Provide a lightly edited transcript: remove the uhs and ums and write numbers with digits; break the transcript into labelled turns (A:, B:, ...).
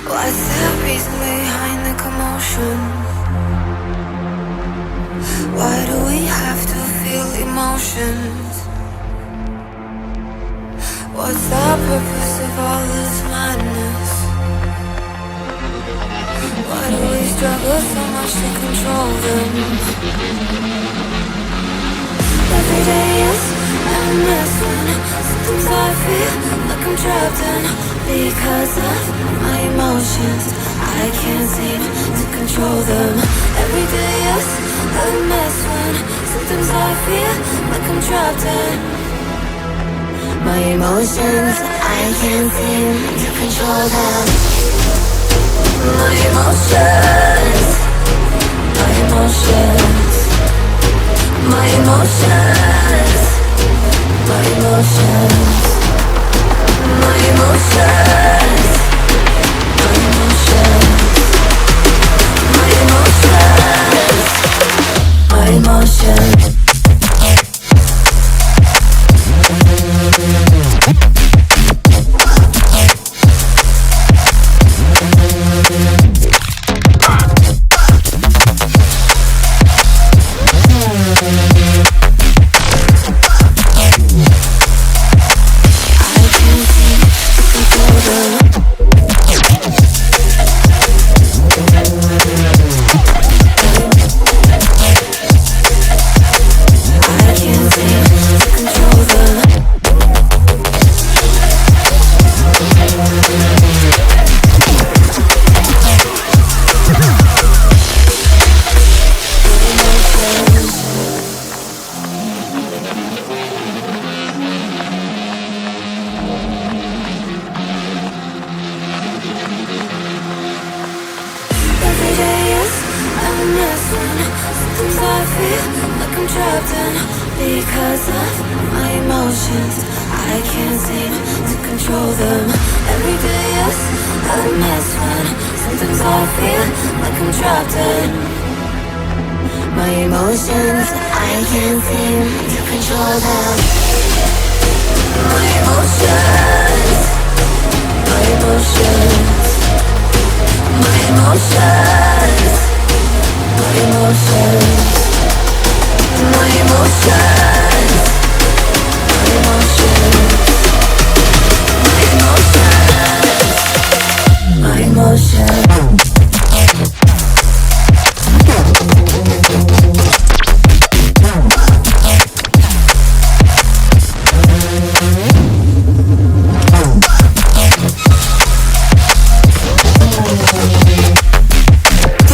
A: What's the reason behind the commotion? Why do we have to feel emotions? What's the purpose of all this madness? Why do we struggle so much to control them? Every day is a mess when sometimes I feel like I'm trapped in because of my emotions. I can't seem to control them. Every day is a mess when sometimes I feel like I'm trapped in my emotions. I can't seem to control them. My emotions, my emotions, my emotions, my emotions, my emotions, my emotions, my emotions, my emotions. My emotions, I can't seem to control them. My emotions.